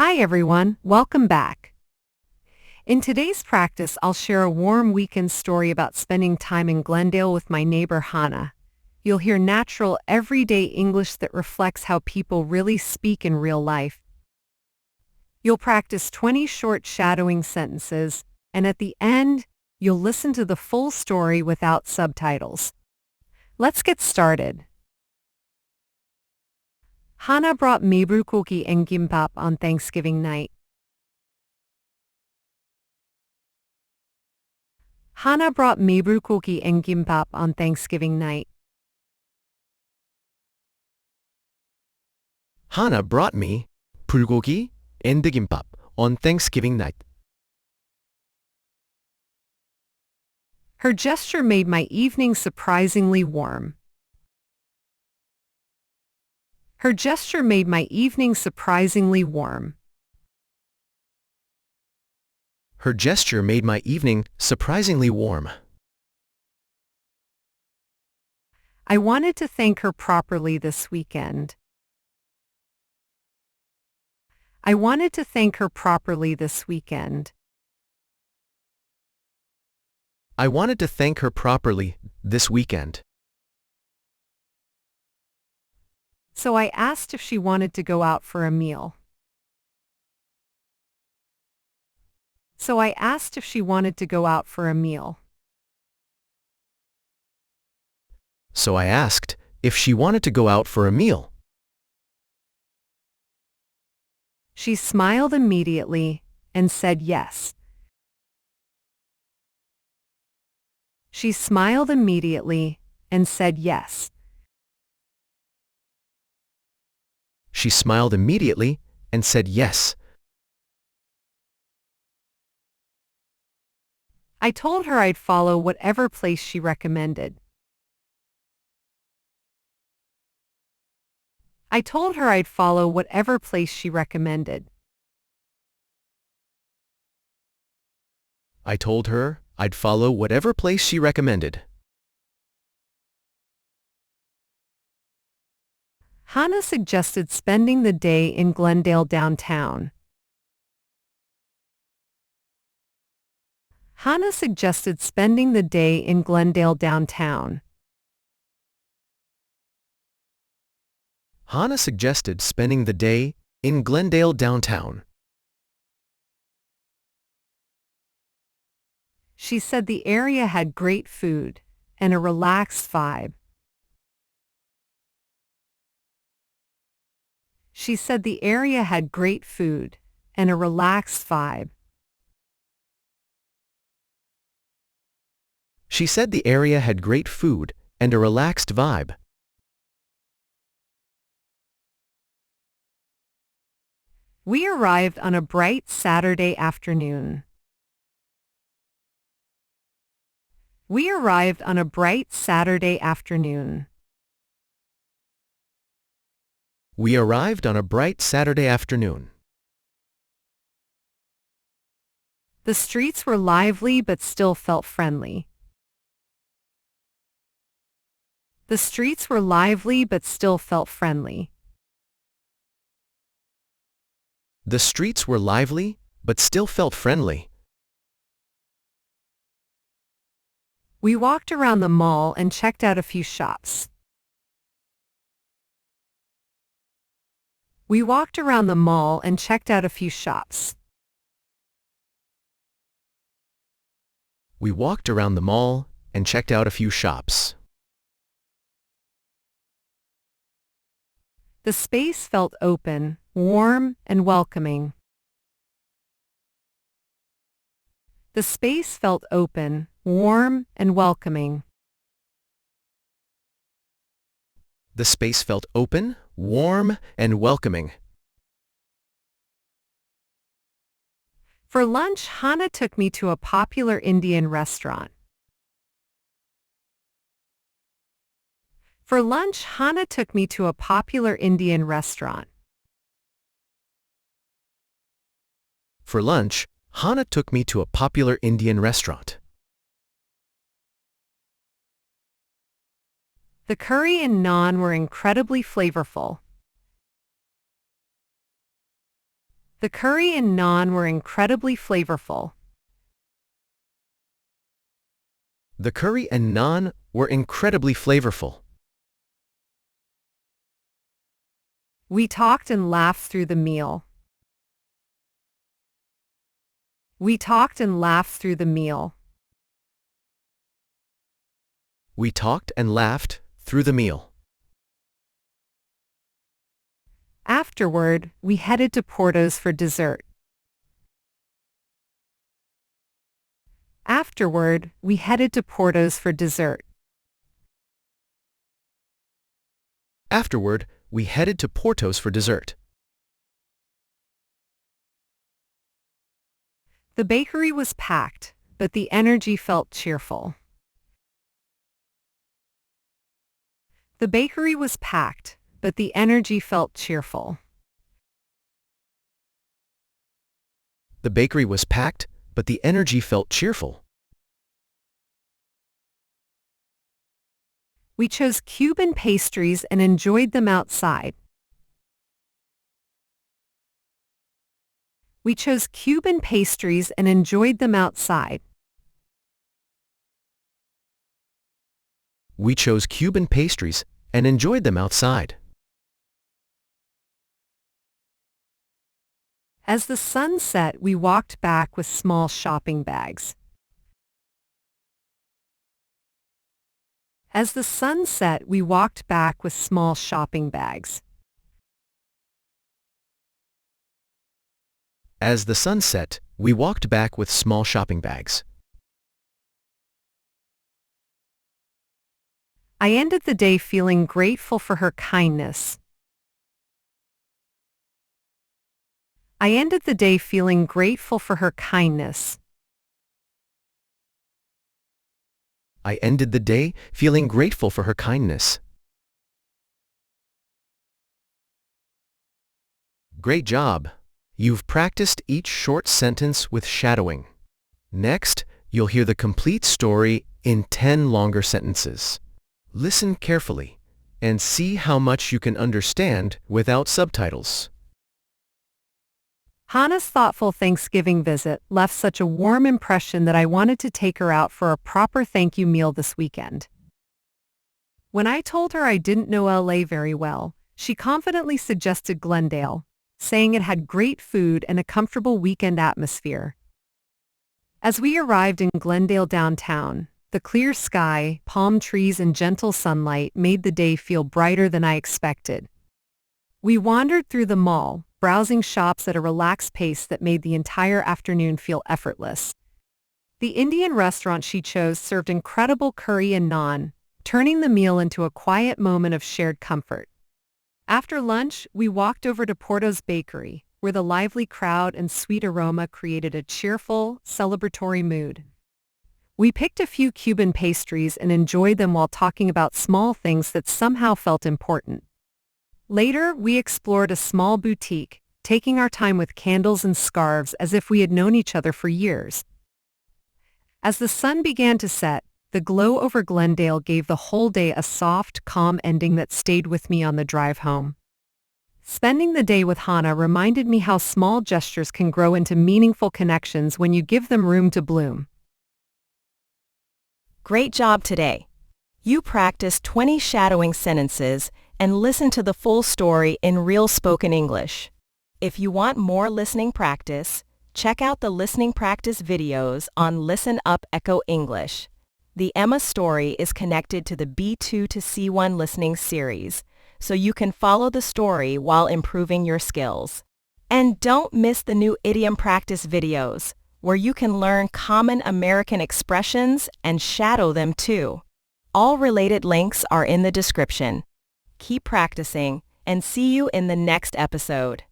Hi everyone, welcome back. In today's practice, I'll share a warm weekend story about spending time in Glendale with my neighbor Hana. You'll hear natural, everyday English that reflects how people really speak in real life. You'll practice 20 short shadowing sentences, and at the end, you'll listen to the full story without subtitles. Let's get started. Hana brought me bulgogi and gimbap on Thanksgiving night. Hana brought me bulgogi and gimbap on Thanksgiving night. Hana brought me bulgogi and gimbap on Thanksgiving night. Her gesture made my evening surprisingly warm. Her gesture made my evening surprisingly warm. Her gesture made my evening surprisingly warm. I wanted to thank her properly this weekend. I wanted to thank her properly this weekend. I wanted to thank her properly this weekend. So I asked if she wanted to go out for a meal. So I asked if she wanted to go out for a meal. So I asked if she wanted to go out for a meal. She smiled immediately and said yes. She smiled immediately and said yes. She smiled immediately and said yes. I told her I'd follow whatever place she recommended. I told her I'd follow whatever place she recommended. I told her I'd follow whatever place she recommended. Hana suggested spending the day in Glendale downtown. Hana suggested spending the day in Glendale downtown. Hana suggested spending the day in Glendale downtown. She said the area had great food and a relaxed vibe. She said the area had great food and a relaxed vibe. She said the area had great food and a relaxed vibe. We arrived on a bright Saturday afternoon. We arrived on a bright Saturday afternoon. We arrived on a bright Saturday afternoon. The streets were lively but still felt friendly. The streets were lively but still felt friendly. The streets were lively but still felt friendly. We walked around the mall and checked out a few shops. We walked around the mall and checked out a few shops. We walked around the mall and checked out a few shops. The space felt open, warm, and welcoming. The space felt open, warm, and welcoming. The space felt open, warm, and welcoming. For lunch, Hana took me to a popular Indian restaurant. For lunch, Hana took me to a popular Indian restaurant. For lunch, Hana took me to a popular Indian restaurant. The curry and naan were incredibly flavorful. The curry and naan were incredibly flavorful. The curry and naan were incredibly flavorful. We talked and laughed through the meal. We talked and laughed through the meal. We talked and laughed through the meal. Afterward, we headed to Porto's for dessert. Afterward, we headed to Porto's for dessert. Afterward, we headed to Porto's for dessert. The bakery was packed, but the energy felt cheerful. The bakery was packed, but the energy felt cheerful. The bakery was packed, but the energy felt cheerful. We chose Cuban pastries and enjoyed them outside. We chose Cuban pastries and enjoyed them outside. We chose Cuban pastries and enjoyed them outside. As the sun set, we walked back with small shopping bags. As the sun set, we walked back with small shopping bags. As the sun set, we walked back with small shopping bags. I ended the day feeling grateful for her kindness. I ended the day feeling grateful for her kindness. I ended the day feeling grateful for her kindness. Great job! You've practiced each short sentence with shadowing. Next, you'll hear the complete story in 10 longer sentences. Listen carefully and see how much you can understand without subtitles. Hana's thoughtful Thanksgiving visit left such a warm impression that I wanted to take her out for a proper thank you meal this weekend. When I told her I didn't know LA very well, she confidently suggested Glendale, saying it had great food and a comfortable weekend atmosphere. As we arrived in Glendale downtown, the clear sky, palm trees, and gentle sunlight made the day feel brighter than I expected. We wandered through the mall, browsing shops at a relaxed pace that made the entire afternoon feel effortless. The Indian restaurant she chose served incredible curry and naan, turning the meal into a quiet moment of shared comfort. After lunch, we walked over to Porto's bakery, where the lively crowd and sweet aroma created a cheerful, celebratory mood. We picked a few Cuban pastries and enjoyed them while talking about small things that somehow felt important. Later, we explored a small boutique, taking our time with candles and scarves as if we had known each other for years. As the sun began to set, the glow over Glendale gave the whole day a soft, calm ending that stayed with me on the drive home. Spending the day with Hana reminded me how small gestures can grow into meaningful connections when you give them room to bloom. Great job today! You practiced 20 shadowing sentences and listened to the full story in real spoken English. If you want more listening practice, check out the listening practice videos on Listen Up Echo English. The Emma story is connected to the B2 to C1 listening series, so you can follow the story while improving your skills. And don't miss the new idiom practice videos, where you can learn common American expressions and shadow them too. All related links are in the description. Keep practicing and see you in the next episode.